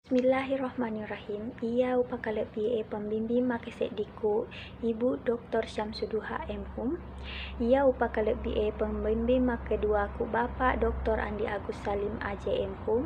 Bismillahirrahmanirrahim. Ia upakalep BA pembimbing makesek diku Ibu Dr. Syamsuduha M.Hum. Ia upakalep BA pembimbing kedua ku Bapak Dr. Andi Agus Salim AJ.M.Hum.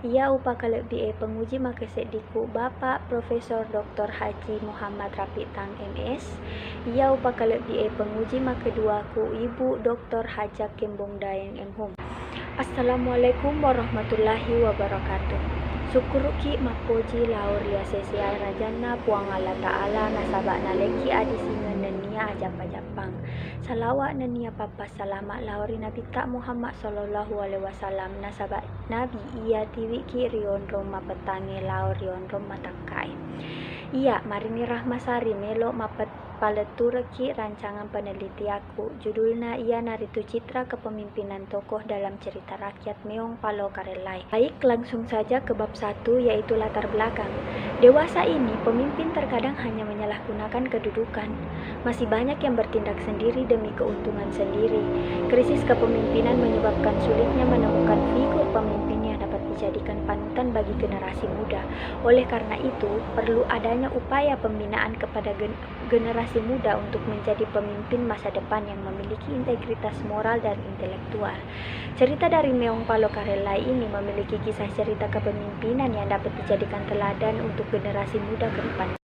Ia upakalep BA penguji makesek diku Bapak Profesor Dr. Haji Muhammad Rafiq Tang MS. Ia upakalep BA penguji kedua ku Ibu Dr. Hajak Kembong Dayeng M.Hum. Assalamualaikum warahmatullahi wabarakatuh. Syukuruki mapoji laur lia sesia rajana puang Allah Ta'ala nasabak naleki adi singa nenia ajap-ajapang. Salawat nenia papa salamat lauri Nabi tak Muhammad sallallahu alaihi wasallam nasabak Nabi ia tiwiki rion roma petange laur rion roma takai. Iya, marini rahmasari melo mapet paletureki rancangan peneliti aku. Judulnya ia naritu citra kepemimpinan tokoh dalam cerita rakyat Meong Palo Karelai. Baik, langsung saja ke bab 1 yaitu latar belakang. Dewasa ini pemimpin terkadang hanya menyalahgunakan kedudukan. Masih banyak yang bertindak sendiri demi keuntungan sendiri. Krisis kepemimpinan menyebabkan sulitnya menemukan figur pemimpin yang dapat dijadikan panutan bagi generasi muda. Oleh karena itu, perlu adanya upaya pembinaan kepada generasi muda untuk menjadi pemimpin masa depan yang memiliki integritas moral dan intelektual. Cerita dari Meong Palo Karelai ini memiliki kisah cerita kepemimpinan yang dapat dijadikan teladan untuk generasi muda ke depan.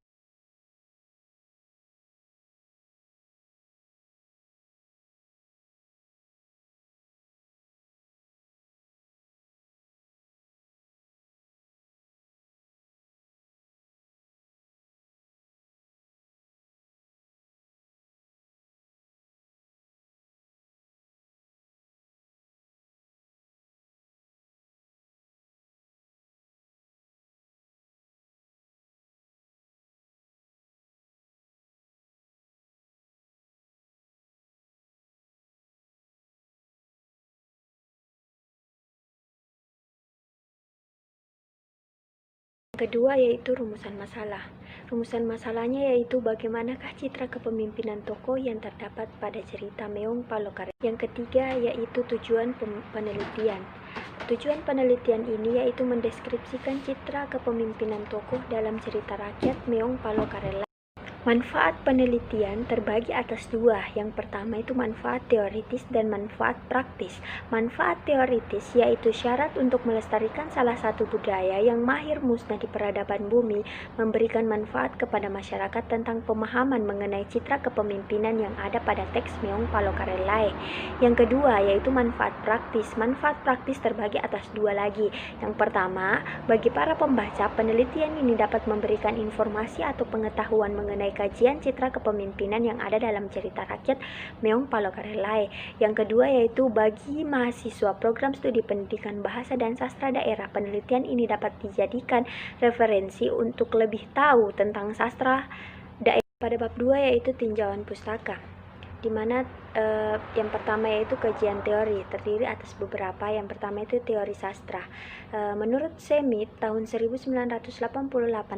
Kedua yaitu rumusan masalah. Rumusan masalahnya yaitu bagaimanakah citra kepemimpinan tokoh yang terdapat pada cerita Meong Palo Karelai. Yang ketiga yaitu tujuan penelitian. Tujuan penelitian ini yaitu mendeskripsikan citra kepemimpinan tokoh dalam cerita rakyat Meong Palo Karelai. Manfaat penelitian terbagi atas dua. Yang pertama itu manfaat teoritis dan manfaat praktis. Manfaat teoritis yaitu syarat untuk melestarikan salah satu budaya yang mahir musnah di peradaban bumi, memberikan manfaat kepada masyarakat tentang pemahaman mengenai citra kepemimpinan yang ada pada teks Meong Palo Karelai. Yang kedua yaitu manfaat praktis. Manfaat praktis terbagi atas dua lagi. Yang pertama, bagi para pembaca, penelitian ini dapat memberikan informasi atau pengetahuan mengenai kajian citra kepemimpinan yang ada dalam cerita rakyat Meong Palo Karelai. Yang kedua yaitu bagi mahasiswa program studi pendidikan bahasa dan sastra daerah, penelitian ini dapat dijadikan referensi untuk lebih tahu tentang sastra daerah. Pada bab 2 yaitu tinjauan pustaka, di mana yang pertama yaitu kajian teori terdiri atas beberapa. Yang pertama itu teori sastra. Menurut Semit tahun 1988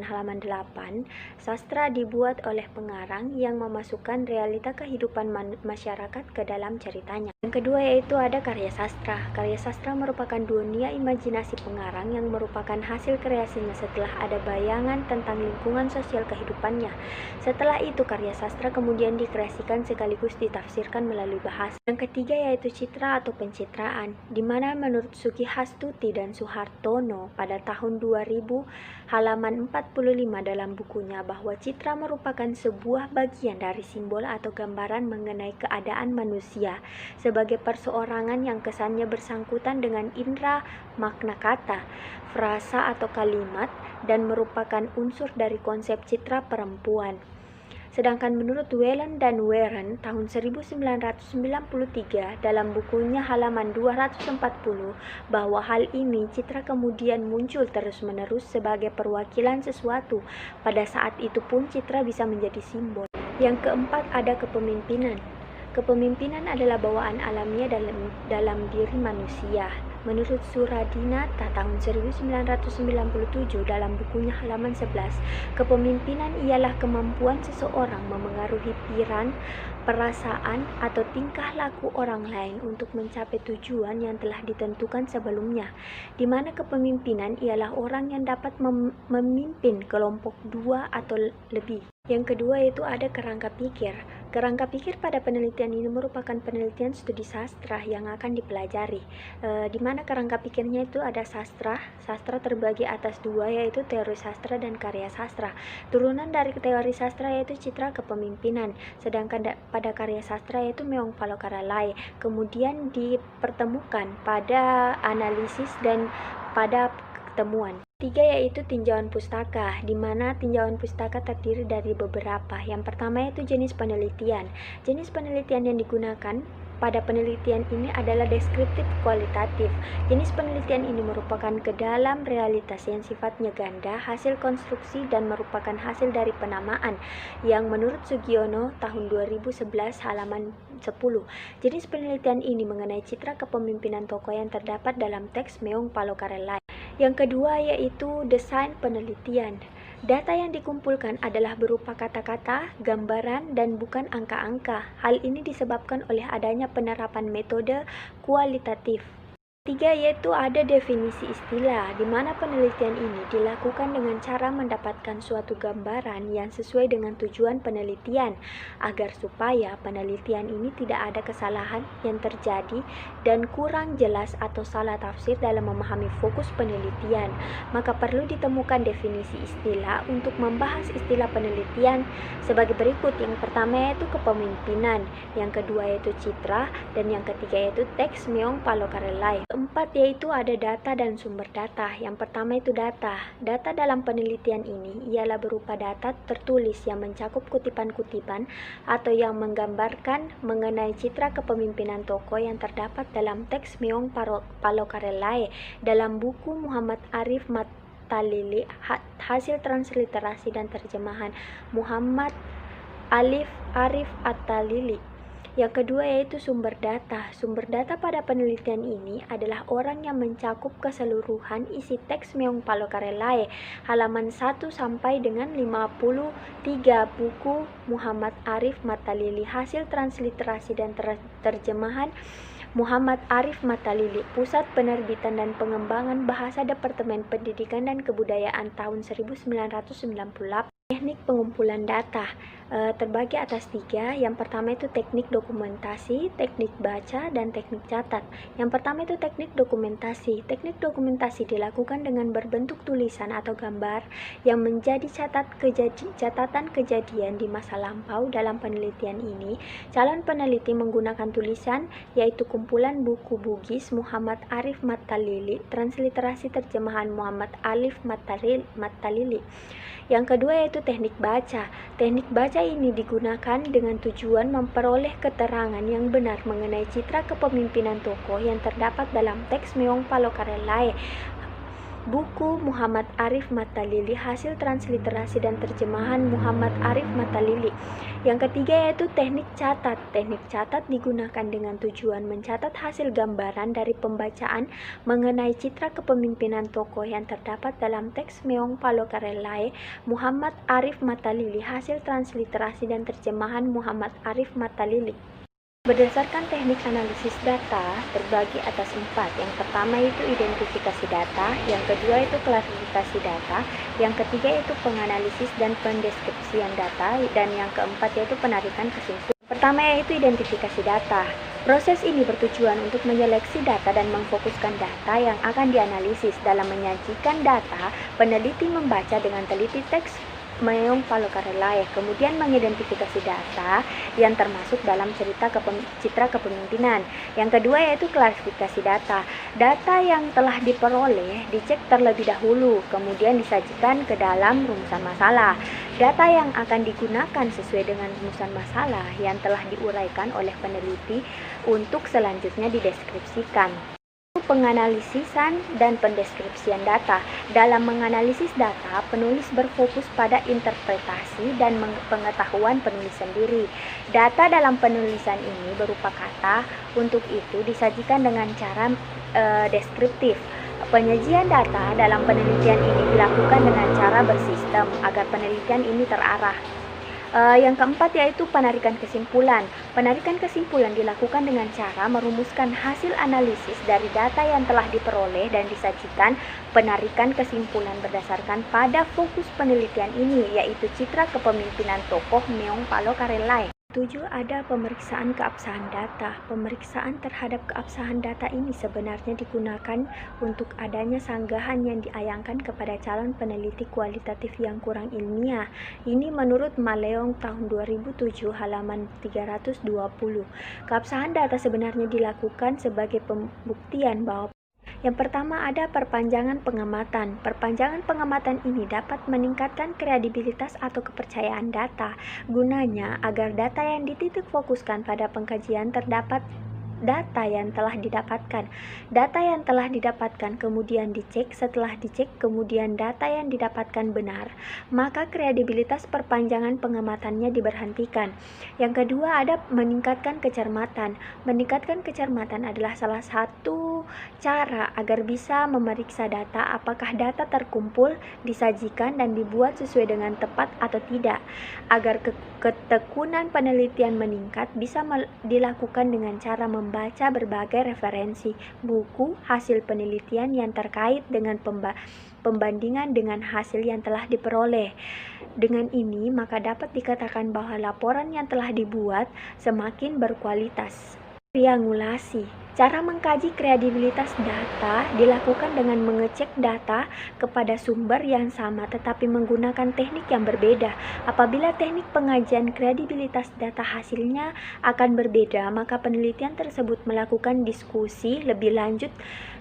halaman 8, sastra dibuat oleh pengarang yang memasukkan realita kehidupan masyarakat ke dalam ceritanya. Yang kedua yaitu ada karya sastra. Karya sastra merupakan dunia imajinasi pengarang yang merupakan hasil kreasinya setelah ada bayangan tentang lingkungan sosial kehidupannya. Setelah itu karya sastra kemudian dikreasikan sekaligus ditafsirkan melalui bahasa. Yang ketiga yaitu citra atau pencitraan, di mana menurut Suki Hastuti dan Suhartono pada tahun 2000 halaman 45 dalam bukunya bahwa citra merupakan sebuah bagian dari simbol atau gambaran mengenai keadaan manusia sebagai perseorangan yang kesannya bersangkutan dengan indera makna kata, frasa atau kalimat dan merupakan unsur dari konsep citra perempuan. Sedangkan menurut Whelan dan Warren tahun 1993 dalam bukunya halaman 240 bahwa hal ini citra kemudian muncul terus-menerus sebagai perwakilan sesuatu. Pada saat itu pun citra bisa menjadi simbol. Yang keempat ada kepemimpinan. Kepemimpinan adalah bawaan alamiah dalam diri manusia. Menurut Suradinata tahun 1997 dalam bukunya halaman 11, kepemimpinan ialah kemampuan seseorang memengaruhi pikiran, perasaan, atau tingkah laku orang lain untuk mencapai tujuan yang telah ditentukan sebelumnya, di mana kepemimpinan ialah orang yang dapat memimpin kelompok dua atau lebih. Yang kedua yaitu ada kerangka pikir. Kerangka pikir pada penelitian ini merupakan penelitian studi sastra yang akan dipelajari. Di mana kerangka pikirnya itu ada sastra. Sastra terbagi atas dua yaitu teori sastra dan karya sastra. Turunan dari teori sastra yaitu citra kepemimpinan, sedangkan pada karya sastra yaitu Meong Palokaralai. Kemudian dipertemukan pada analisis dan pada temuan. Tiga yaitu tinjauan pustaka, di mana tinjauan pustaka terdiri dari beberapa. Yang pertama yaitu jenis penelitian. Jenis penelitian yang digunakan pada penelitian ini adalah deskriptif kualitatif. Jenis penelitian ini merupakan ke dalam realitas yang sifatnya ganda, hasil konstruksi dan merupakan hasil dari penamaan yang menurut Sugiono tahun 2011 halaman 10. Jenis penelitian ini mengenai citra kepemimpinan tokoh yang terdapat dalam teks Meong Palokarelai. Yang kedua yaitu desain penelitian. Data yang dikumpulkan adalah berupa kata-kata, gambaran, dan bukan angka-angka. Hal ini disebabkan oleh adanya penerapan metode kualitatif. Tiga yaitu ada definisi istilah, di mana penelitian ini dilakukan dengan cara mendapatkan suatu gambaran yang sesuai dengan tujuan penelitian, agar supaya penelitian ini tidak ada kesalahan yang terjadi dan kurang jelas atau salah tafsir dalam memahami fokus penelitian. Maka perlu ditemukan definisi istilah untuk membahas istilah penelitian sebagai berikut. Yang pertama yaitu kepemimpinan, yang kedua yaitu citra, dan yang ketiga yaitu teks Meong Palokarelai. Keempat yaitu ada data dan sumber data. Yang pertama itu data. Data dalam penelitian ini ialah berupa data tertulis yang mencakup kutipan-kutipan atau yang menggambarkan mengenai citra kepemimpinan tokoh yang terdapat dalam teks Meong Palokarelai dalam buku Muhammad Arif Mattalili, hasil transliterasi dan terjemahan Muhammad Arif At-Talili. Yang kedua yaitu sumber data. Sumber data pada penelitian ini adalah orang yang mencakup keseluruhan isi teks Meong Palokarelai halaman 1 sampai dengan 53 buku Muhammad Arif Mattalili, hasil transliterasi dan terjemahan Muhammad Arif Mattalili, Pusat Penerbitan dan Pengembangan Bahasa Departemen Pendidikan dan Kebudayaan tahun 1998. Teknik pengumpulan data terbagi atas tiga. Yang pertama itu teknik dokumentasi, teknik baca, dan teknik catat. Yang pertama itu teknik dokumentasi. Teknik dokumentasi dilakukan dengan berbentuk tulisan atau gambar yang menjadi catatan kejadian di masa lampau. Dalam penelitian ini, calon peneliti menggunakan tulisan yaitu kumpulan buku Bugis Muhammad Arif Mattalili, transliterasi terjemahan Muhammad Arif Mattalili. Yang kedua yaitu teknik baca. Teknik baca ini digunakan dengan tujuan memperoleh keterangan yang benar mengenai citra kepemimpinan tokoh yang terdapat dalam teks Meong Palokarelai, buku Muhammad Arif Mattalili, hasil transliterasi dan terjemahan Muhammad Arif Mattalili. Yang ketiga yaitu teknik catat. Teknik catat digunakan dengan tujuan mencatat hasil gambaran dari pembacaan mengenai citra kepemimpinan tokoh yang terdapat dalam teks Meong Palokarelai, Muhammad Arif Mattalili, hasil transliterasi dan terjemahan Muhammad Arif Mattalili. Berdasarkan teknik analisis data terbagi atas 4. Yang pertama itu identifikasi data, yang kedua itu klasifikasi data, yang ketiga itu penganalisis dan pendeskripsian data, dan yang keempat yaitu penarikan kesimpulan. Pertama yaitu identifikasi data. Proses ini bertujuan untuk menyeleksi data dan memfokuskan data yang akan dianalisis. Dalam menyajikan data, peneliti membaca dengan teliti teks Meong Palokarelai, kemudian mengidentifikasi data yang termasuk dalam citra kepemimpinan. Yang kedua yaitu klasifikasi data. Data yang telah diperoleh dicek terlebih dahulu, kemudian disajikan ke dalam rumusan masalah. Data yang akan digunakan sesuai dengan rumusan masalah yang telah diuraikan oleh peneliti untuk selanjutnya dideskripsikan. penganalisisan dan pendeskripsian data. Dalam menganalisis data, penulis berfokus pada interpretasi dan pengetahuan penulis sendiri. Data dalam penulisan ini berupa kata, untuk itu disajikan dengan cara deskriptif. Penyajian data dalam penelitian ini dilakukan dengan cara bersistem agar penelitian ini terarah. Yang keempat yaitu penarikan kesimpulan. Penarikan kesimpulan dilakukan dengan cara merumuskan hasil analisis dari data yang telah diperoleh dan disajikan. Penarikan kesimpulan berdasarkan pada fokus penelitian ini, yaitu citra kepemimpinan tokoh Meong Palokarelai. 7. Ada pemeriksaan keabsahan data. Pemeriksaan terhadap keabsahan data ini sebenarnya digunakan untuk adanya sanggahan yang diayangkan kepada calon peneliti kualitatif yang kurang ilmiah. Ini menurut Maleong tahun 2007 halaman 320. Keabsahan data sebenarnya dilakukan sebagai pembuktian bahwa yang pertama ada perpanjangan pengamatan. Perpanjangan pengamatan ini dapat meningkatkan kredibilitas atau kepercayaan data. Gunanya agar data yang dititik fokuskan pada pengkajian terdapat data yang telah didapatkan kemudian dicek, setelah dicek kemudian data yang didapatkan benar, maka kredibilitas perpanjangan pengamatannya diberhentikan. Yang kedua ada meningkatkan kecermatan. Meningkatkan kecermatan adalah salah satu cara agar bisa memeriksa data apakah data terkumpul, disajikan dan dibuat sesuai dengan tepat atau tidak. Agar ketekunan penelitian meningkat bisa dilakukan dengan cara membaca berbagai referensi, buku, hasil penelitian yang terkait dengan pembandingan dengan hasil yang telah diperoleh. Dengan ini, maka dapat dikatakan bahwa laporan yang telah dibuat semakin berkualitas. Triangulasi. Cara mengkaji kredibilitas data dilakukan dengan mengecek data kepada sumber yang sama tetapi menggunakan teknik yang berbeda. Apabila teknik pengajian kredibilitas data hasilnya akan berbeda, maka penelitian tersebut melakukan diskusi lebih lanjut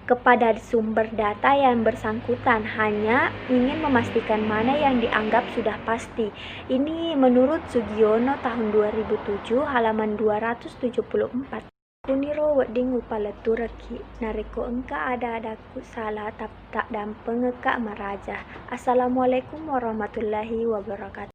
kepada sumber data yang bersangkutan, hanya ingin memastikan mana yang dianggap sudah pasti. Ini menurut Sugiono tahun 2007 halaman 274. Kuniro wedding upalaturaki nareko engka ada-adaku salah tak dan pengeka merajah. Assalamualaikum warahmatullahi wabarakatuh.